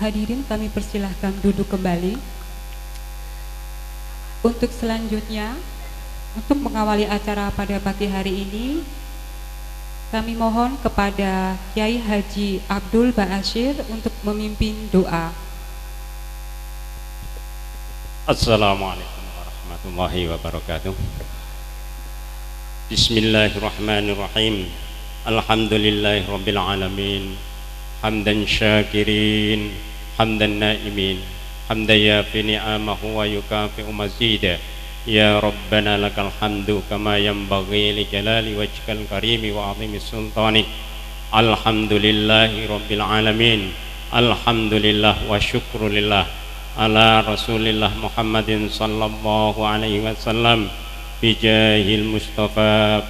Hadirin kami persilahkan duduk kembali. Untuk selanjutnya, untuk mengawali acara pada pagi hari ini, kami mohon kepada Kiai Haji Abdul Ba'asyir untuk memimpin doa. Assalamualaikum warahmatullahi wabarakatuh. Bismillahirrahmanirrahim. Alhamdulillahi rabbil alamin. Hamdan syakirin, hamdan naimin, hamdan yafi ni'amahu wa yukafi'u mazida. Ya Rabbana lakal hamdu kama yanbaghi li jalali wajhikal karimi wa 'azimi sultanik. Alhamdulillahi rabbil alamin. Alhamdulillah wa syukrulillah ala Rasulillah Muhammadin sallallahu alaihi wasallam. Bijahil Mustafa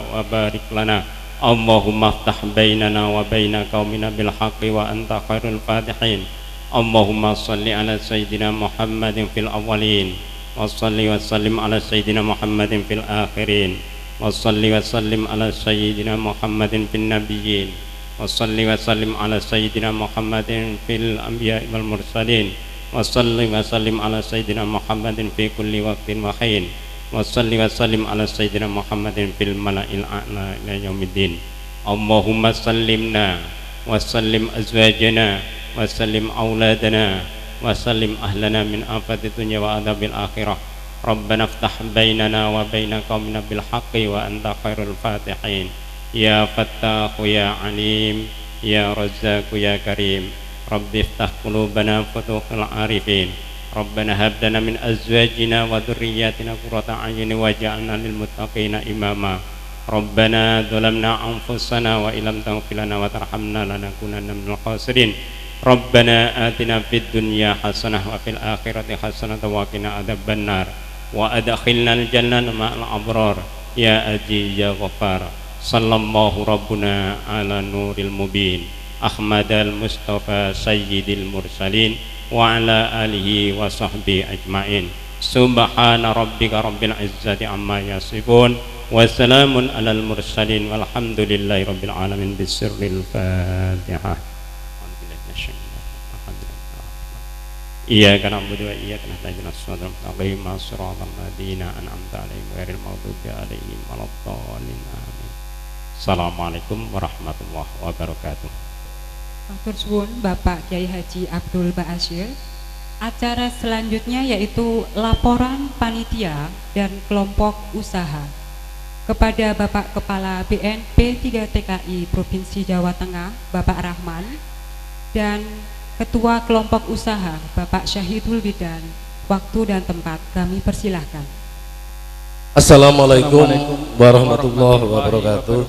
wa barik lana. Allahumma aftah bainana wa baina qaumina bil haqqi wa anta khairul fatihin. Allahumma salli ala sayyidina Muhammadin fil awwalin wa salli wa sallim ala sayyidina Muhammadin fil akhirin wa salli wa sallim ala sayyidina Muhammadin fil nabiyyin wa salli wa sallim ala sayyidina Muhammadin fil anbiya'i wal mursalin wa salli wa sallim ala sayyidina Muhammadin fi kulli waqtin wa hin wa salli wa sallim ala sayyidina Muhammadin fil mala'il a'la ila yaumiddin. Allahumma sallimna wa sallim azwajana wa sallim auladana wa sallim ahlana min afati dunya wa adabil akhirah. Rabbana iftah bainana wa baina qaumina bil haqqi wa anta khairul fatihin. Ya Fattahu ya Alim, ya Razzaqu ya Karim. Rabbi iftah qulubana futuhul arifin. Rabbana hab lana min azwajina wa dhurriyyatina qurrata a'yunin waj'alna lil muttaqina imama. Rabbana dzalamna anfusana wa illam taghfir lana wa tarhamna lanakunanna minal khasirin. Rabbana atina fid dunya hasanah wa fil akhirati hasanah wa qina adzabannar wa adkhilnal jannata ma'al abrar ya aziz ya ghaffar. Sallallahu rabbuna ala nuril mubin Ahmadal Mustafa sayyidil mursalin wa ala alihi wa sahbihi ajmain. Subhana rabbika rabbil izzati amma yasifun wa salamun alal mursalin walhamdulillahi rabbil alamin. Bisirril Fatihah. Iyyaka na'budu wa iyyaka nasta'in ihdinas siratal mustaqim siratal ladzina an'amta 'alaihim ghairil maghdubi 'alaihim waladdallin. Amin. Assalamualaikum warahmatullahi wabarakatuh. Matur suwun Bapak Kiai Haji Abdul Ba'asyir. Acara selanjutnya yaitu laporan panitia dan kelompok usaha kepada Bapak Kepala BNP 3 TKI Provinsi Jawa Tengah Bapak Rahman dan Ketua Kelompok Usaha Bapak Syahidul Bidan. Waktu dan tempat kami persilahkan. Assalamualaikum warahmatullahi wabarakatuh.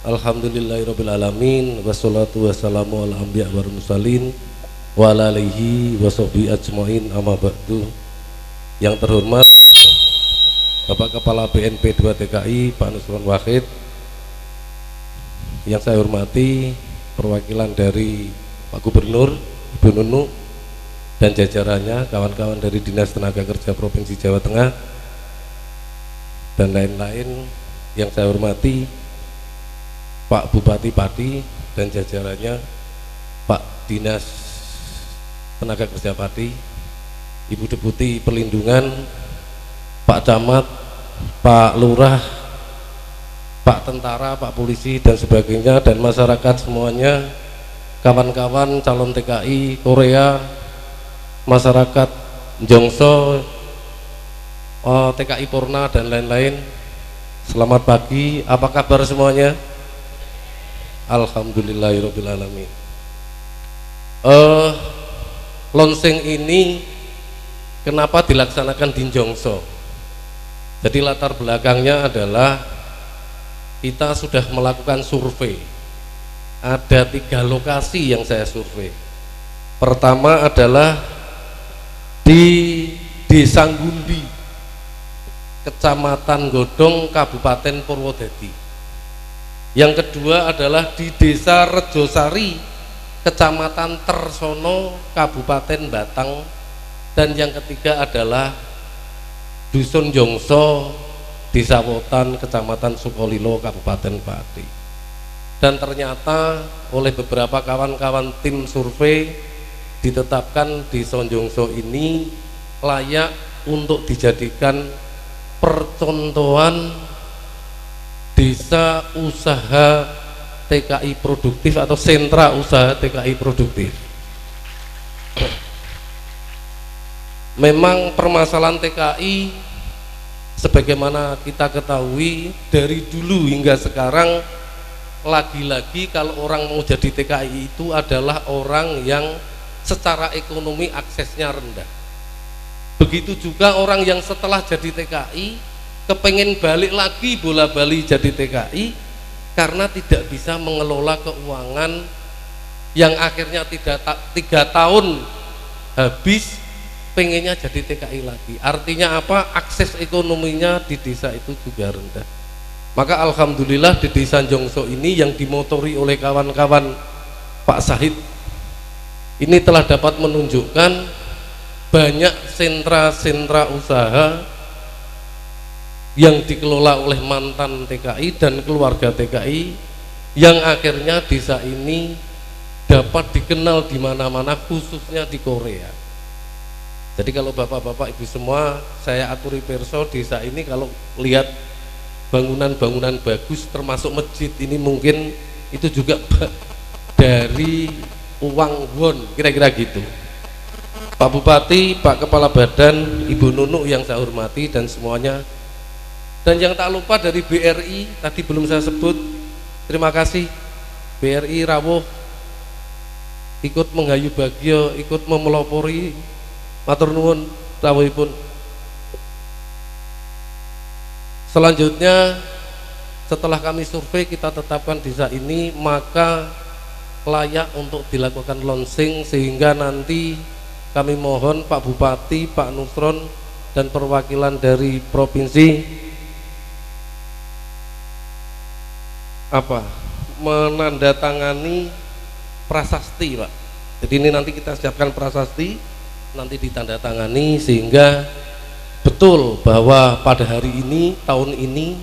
Alhamdulillahirabbil alamin wassalatu wassalamu ala anbiya wal mursalin wa ala alihi washabihi ajmain amma ba'du. Yang terhormat Bapak Kepala BNP 2 TKI Pak Nusron Wahid, yang saya hormati perwakilan dari Pak Gubernur Ibu Nunu dan jajarannya, kawan-kawan dari Dinas Tenaga Kerja Provinsi Jawa Tengah dan lain-lain, yang saya hormati Pak Bupati Pati dan jajarannya, Pak Dinas Tenaga Kerja Pati, Ibu Deputi Perlindungan, Pak Camat, Pak Lurah, Pak Tentara, Pak Polisi dan sebagainya, dan masyarakat semuanya, kawan-kawan calon TKI Korea, masyarakat Jongso, TKI Purna dan lain-lain. Selamat pagi, apa kabar semuanya? Alhamdulillahirabbil alamin. Launching ini kenapa dilaksanakan di Jongso? Jadi latar belakangnya adalah kita sudah melakukan survei. Ada 3 lokasi yang saya survei. Pertama adalah di Desa Gundi, Kecamatan Godong, Kabupaten Purwodadi. Yang kedua adalah di Desa Rejosari, Kecamatan Tersono, Kabupaten Batang. Dan yang ketiga adalah Dusun Jongso, Desa Wotan, Kecamatan Sukolilo, Kabupaten Pati. dan ternyata oleh beberapa kawan-kawan tim survei ditetapkan Desa Njongso ini layak untuk dijadikan percontohan desa usaha TKI produktif atau sentra usaha TKI produktif. Memang permasalahan TKI sebagaimana kita ketahui dari dulu hingga sekarang, lagi-lagi kalau orang mau jadi TKI itu adalah orang yang secara ekonomi aksesnya rendah. Begitu juga orang yang setelah jadi TKI kepengen balik lagi bola bali jadi TKI karena tidak bisa mengelola keuangan yang akhirnya 3 tahun habis, pengennya jadi TKI lagi. Artinya apa? Akses ekonominya di desa itu juga rendah. Maka alhamdulillah di Desa Njongso ini yang dimotori oleh kawan-kawan Pak Sahid ini telah dapat menunjukkan banyak sentra-sentra usaha yang dikelola oleh mantan TKI dan keluarga TKI yang akhirnya desa ini dapat dikenal di mana-mana, khususnya di Korea. Jadi kalau bapak-bapak ibu semua, saya aturi perso, desa ini kalau lihat bangunan-bangunan bagus termasuk masjid ini mungkin itu juga dari uang won, kira-kira gitu. Pak Bupati, Pak Kepala Badan, Ibu Nunuk yang saya hormati dan semuanya, dan yang tak lupa dari BRI tadi belum saya sebut, terima kasih BRI rawuh ikut menghayu bagio, ikut memelopori, matur nuwun rawuhipun. Selanjutnya setelah kami survei kita tetapkan desa ini maka layak untuk dilakukan launching, sehingga nanti kami mohon Pak Bupati, Pak Nusron dan perwakilan dari provinsi menandatangani prasasti, Pak. Jadi ini nanti kita siapkan prasasti, nanti ditandatangani sehingga betul bahwa pada hari ini, tahun ini,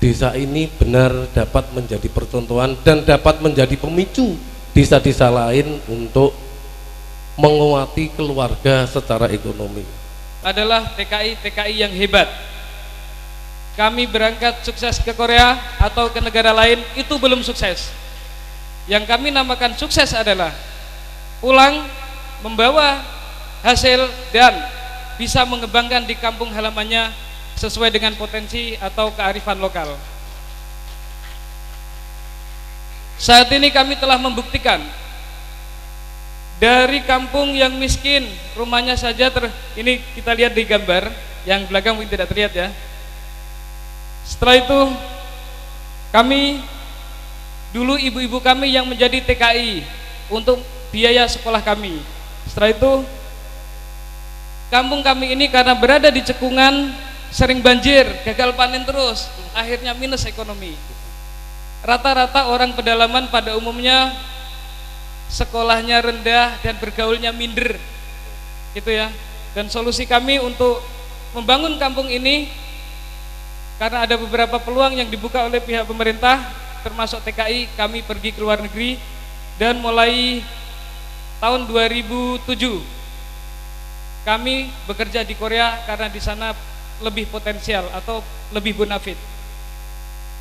desa ini benar dapat menjadi percontohan dan dapat menjadi pemicu desa-desa lain untuk menguati keluarga secara ekonomi. Adalah TKI yang hebat. Kami berangkat sukses ke Korea atau ke negara lain itu belum sukses. Yang kami namakan sukses adalah pulang membawa hasil dan bisa mengembangkan di kampung halamannya sesuai dengan potensi atau kearifan lokal. Saat ini kami telah membuktikan dari kampung yang miskin, rumahnya saja ini kita lihat di gambar yang belakang mungkin tidak terlihat ya. Setelah itu kami dulu ibu-ibu kami yang menjadi TKI untuk biaya sekolah kami. Setelah itu kampung kami ini karena berada di cekungan, sering banjir, gagal panen terus, akhirnya minus ekonomi. Rata-rata orang pedalaman pada umumnya sekolahnya rendah dan bergaulnya minder, gitu ya. Dan solusi kami untuk membangun kampung ini, karena ada beberapa peluang yang dibuka oleh pihak pemerintah, termasuk TKI, kami pergi ke luar negeri dan mulai tahun 2007 kami bekerja di Korea karena di sana lebih potensial atau lebih bonafit.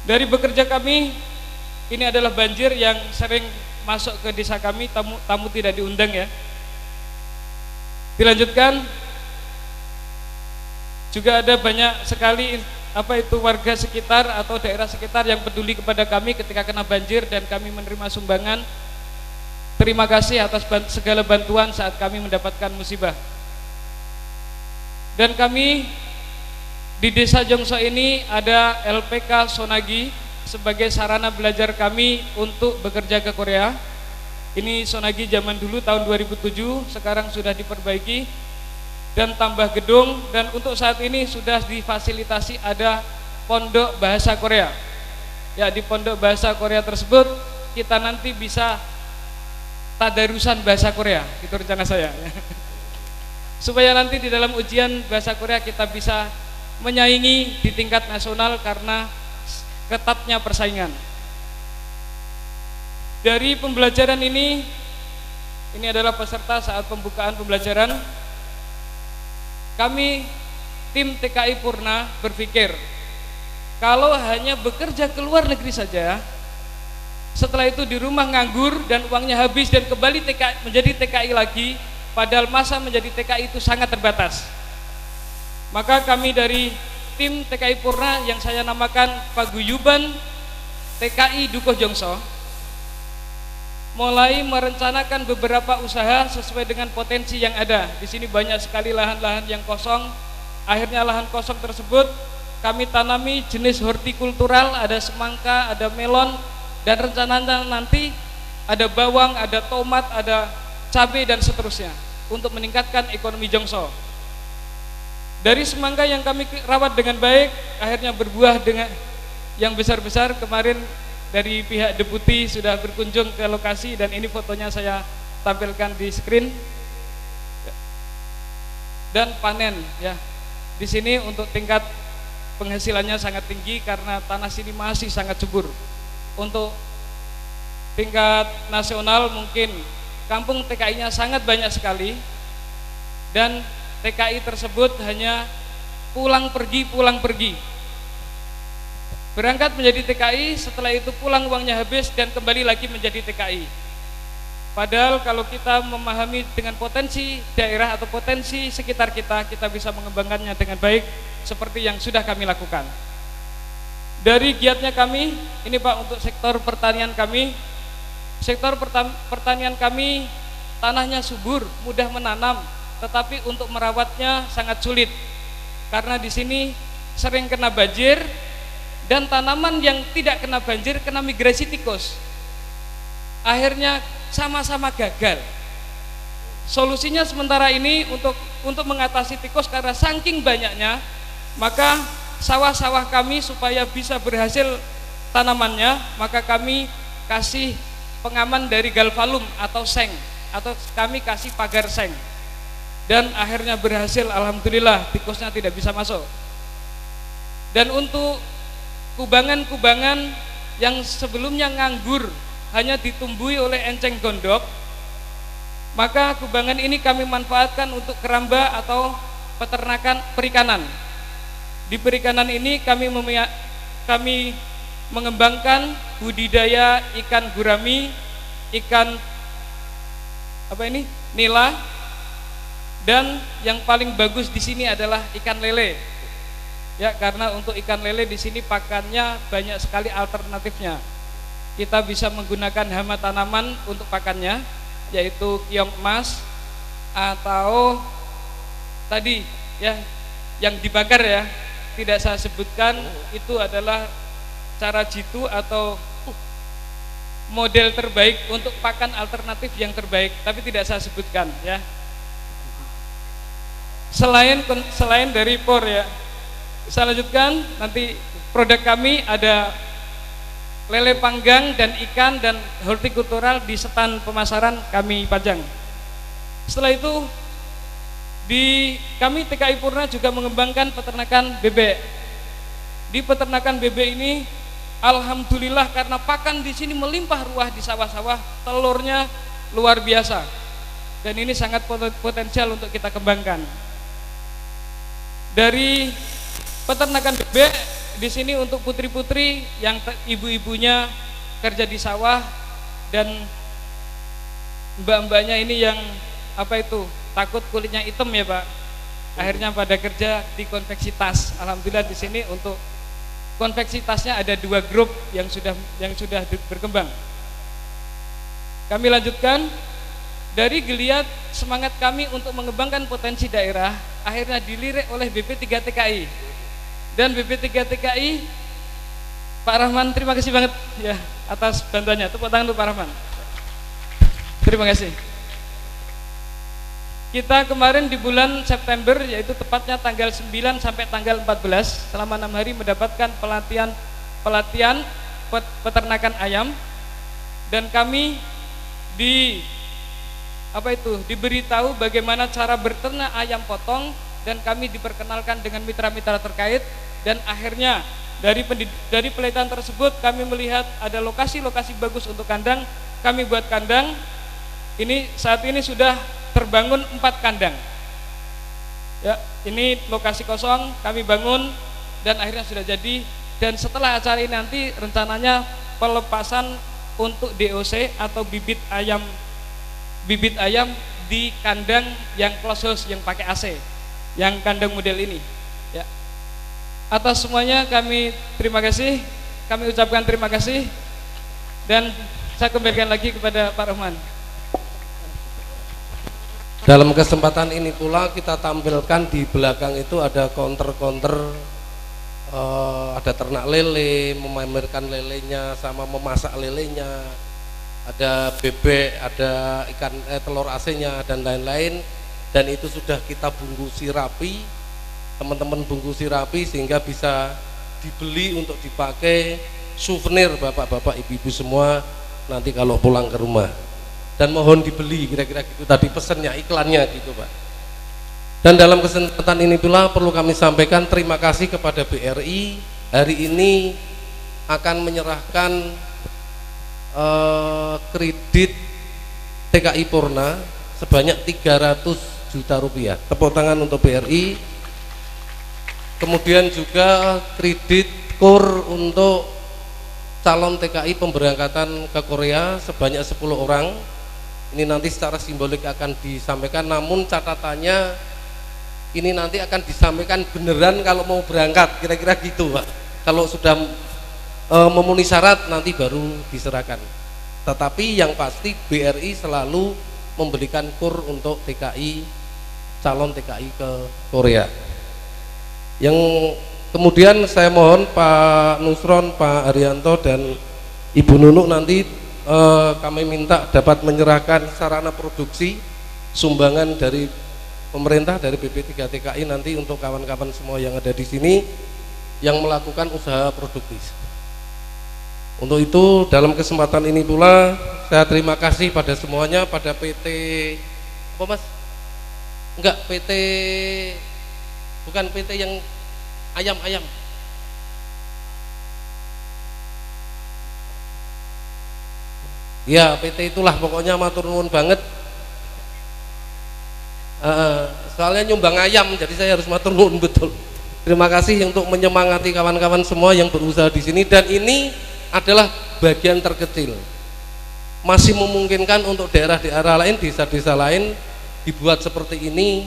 Dari bekerja kami, ini adalah banjir yang sering masuk ke desa kami, tamu tidak diundang ya. Dilanjutkan, juga ada banyak sekali warga sekitar atau daerah sekitar yang peduli kepada kami ketika kena banjir dan kami menerima sumbangan. Terima kasih atas segala bantuan saat kami mendapatkan musibah. Dan kami di Desa Njongso ini ada LPK Sonagi sebagai sarana belajar kami untuk bekerja ke Korea. Ini Sonagi zaman dulu tahun 2007, sekarang sudah diperbaiki dan tambah gedung, dan untuk saat ini sudah difasilitasi ada pondok bahasa Korea. Ya, di pondok bahasa Korea tersebut kita nanti bisa tadarusan bahasa Korea, itu rencana saya. Supaya nanti di dalam ujian bahasa Korea kita bisa menyaingi di tingkat nasional karena ketatnya persaingan. Dari pembelajaran ini adalah peserta saat pembukaan pembelajaran. Kami tim TKI Purna berpikir kalau hanya bekerja ke luar negeri saja, setelah itu di rumah nganggur dan uangnya habis dan kembali menjadi TKI lagi, padahal masa menjadi TKI itu sangat terbatas. Maka kami dari tim TKI Purna yang saya namakan Paguyuban TKI Dukuh Jongso mulai merencanakan beberapa usaha sesuai dengan potensi yang ada. Di sini banyak sekali lahan-lahan yang kosong. Akhirnya lahan kosong tersebut kami tanami jenis hortikultural, ada semangka, ada melon, dan rencananya nanti ada bawang, ada tomat, ada cabai dan seterusnya untuk meningkatkan ekonomi Jongso. Dari semangka yang kami rawat dengan baik, akhirnya berbuah dengan yang besar-besar. Kemarin dari pihak deputi sudah berkunjung ke lokasi dan ini fotonya saya tampilkan di screen. Dan panen ya. Di sini untuk tingkat penghasilannya sangat tinggi karena tanah sini masih sangat subur. Untuk tingkat nasional mungkin kampung TKI-nya sangat banyak sekali dan TKI tersebut hanya pulang pergi. Berangkat menjadi TKI, setelah itu pulang uangnya habis dan kembali lagi menjadi TKI. Padahal kalau kita memahami dengan potensi daerah atau potensi sekitar kita, kita bisa mengembangkannya dengan baik seperti yang sudah kami lakukan. Dari giatnya kami, ini Pak untuk sektor pertanian kami. Sektor pertanian kami tanahnya subur, mudah menanam, tetapi untuk merawatnya sangat sulit. Karena di sini sering kena banjir. Dan tanaman yang tidak kena banjir kena migrasi tikus. Akhirnya sama-sama gagal. Solusinya sementara ini untuk mengatasi tikus karena saking banyaknya, maka sawah-sawah kami supaya bisa berhasil tanamannya, maka kami kasih pengaman dari galvalum atau seng, atau kami kasih pagar seng. Dan akhirnya berhasil, alhamdulillah tikusnya tidak bisa masuk. Dan untuk kubangan-kubangan yang sebelumnya nganggur hanya ditumbuhi oleh enceng gondok, maka kubangan ini kami manfaatkan untuk keramba atau peternakan perikanan. Di perikanan ini kami mengembangkan budidaya ikan gurami, ikan nila, dan yang paling bagus di sini adalah ikan lele. Ya, karena untuk ikan lele di sini pakannya banyak sekali alternatifnya. Kita bisa menggunakan hama tanaman untuk pakannya, yaitu keong emas atau tadi ya yang dibakar ya, tidak saya sebutkan, itu adalah cara jitu atau model terbaik untuk pakan alternatif yang terbaik, tapi tidak saya sebutkan ya. Selain dari POR ya. Saya lanjutkan, nanti produk kami ada lele panggang dan ikan dan hortikultural di stand pemasaran kami pajang. Setelah itu kami TKI Purna juga mengembangkan peternakan bebek. Di peternakan bebek ini alhamdulillah karena pakan di sini melimpah ruah di sawah-sawah, telurnya luar biasa. Dan ini sangat potensial untuk kita kembangkan. Dari peternakan bebek di sini untuk putri-putri yang ibu-ibunya kerja di sawah dan mbak-mbaknya ini yang takut kulitnya hitam ya Pak. Akhirnya pada kerja di konveksi tas. Alhamdulillah di sini untuk konveksi tasnya ada 2 grup yang sudah berkembang. Kami lanjutkan dari geliat semangat kami untuk mengembangkan potensi daerah, akhirnya dilirik oleh BP3 TKI. Dan BP3 TKI, Pak Rahman, terima kasih banget ya atas bantuannya. Tepuk tangan untuk Pak Rahman. Terima kasih. Kita kemarin di bulan September, yaitu tepatnya tanggal 9 sampai tanggal 14, selama 6 hari mendapatkan pelatihan peternakan ayam, dan kami diberitahu bagaimana cara berternak ayam potong, dan kami diperkenalkan dengan mitra-mitra terkait. Dan akhirnya dari penelitian tersebut kami melihat ada lokasi-lokasi bagus untuk kandang. kami buat kandang. Ini saat ini sudah terbangun 4 kandang. Ya, ini lokasi kosong kami bangun dan akhirnya sudah jadi. Dan setelah acara ini nanti rencananya pelepasan untuk DOC atau bibit ayam di kandang yang close house yang pakai AC, yang kandang model ini. Ya. Atas semuanya kami terima kasih, kami ucapkan terima kasih dan saya kembalikan lagi kepada Pak Rahman. Dalam kesempatan ini pula kita tampilkan di belakang itu ada counter-counter, ada ternak lele, memamerkan lelenya sama memasak lelenya, ada bebek, ada ikan telur asinnya dan lain-lain. Dan itu sudah kita bungkusi rapi, teman-teman bungkusi rapi sehingga bisa dibeli untuk dipakai souvenir bapak-bapak ibu-ibu semua nanti kalau pulang ke rumah. Dan mohon dibeli, kira-kira gitu tadi pesannya, iklannya gitu Pak. Dan dalam kesempatan ini pula perlu kami sampaikan terima kasih kepada BRI, hari ini akan menyerahkan kredit TKI Purna sebanyak 300 juta rupiah. Tepuk tangan untuk BRI. Kemudian juga kredit KUR untuk calon TKI pemberangkatan ke Korea sebanyak 10 orang. Ini nanti secara simbolik akan disampaikan, namun catatannya ini nanti akan disampaikan beneran kalau mau berangkat, kira-kira gitu Pak. Kalau sudah memenuhi syarat nanti baru diserahkan. Tetapi yang pasti BRI selalu memberikan KUR untuk TKI, calon TKI ke Korea. Yang kemudian saya mohon Pak Nusron, Pak Haryanto dan Ibu Nunuk nanti kami minta dapat menyerahkan sarana produksi sumbangan dari pemerintah, dari BP3 TKI nanti untuk kawan-kawan semua yang ada di sini yang melakukan usaha produktif. Untuk itu dalam kesempatan ini pula saya terima kasih pada semuanya, pada PT apa Mas? Enggak, PT bukan PT yang ayam-ayam. Ya PT itulah pokoknya, matur nuwun banget. Soalnya nyumbang ayam jadi saya harus matur nuwun betul. Terima kasih untuk menyemangati kawan-kawan semua yang berusaha di sini, dan ini adalah bagian terkecil. Masih memungkinkan untuk daerah-daerah lain, desa-desa lain dibuat seperti ini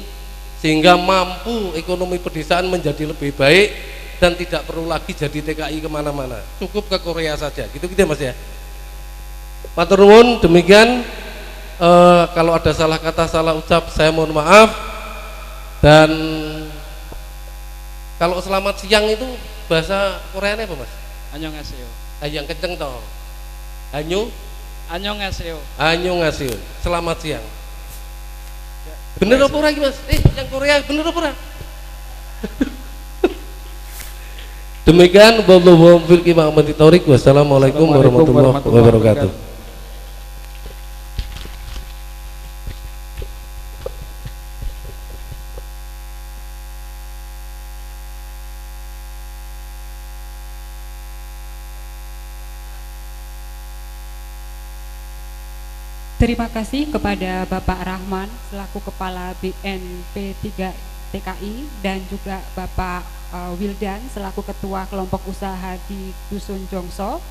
sehingga mampu ekonomi pedesaan menjadi lebih baik dan tidak perlu lagi jadi TKI kemana-mana, cukup ke Korea saja gitu Mas ya. Matur nuwun, demikian. Kalau ada salah kata, salah ucap, saya mohon maaf. Dan kalau selamat siang itu bahasa Koreanya apa Mas? Annyeonghaseyo. Yang kenceng toh. Annyeonghaseyo. Annyeonghaseyo. Selamat siang. Bener apa ora iki Mas? Yang Korea bener apa ora? Demikian, wallahu a'lam bishawab. Wassalamualaikum warahmatullahi wabarakatuh. Terima kasih kepada Bapak Rahman selaku Kepala BNP 3 TKI dan juga Bapak Wildan selaku Ketua Kelompok Usaha di Dusun Jongso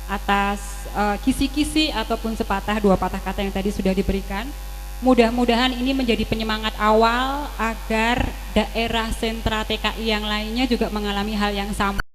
atas kisi-kisi ataupun sepatah dua patah kata yang tadi sudah diberikan. Mudah-mudahan ini menjadi penyemangat awal agar daerah sentra TKI yang lainnya juga mengalami hal yang sama.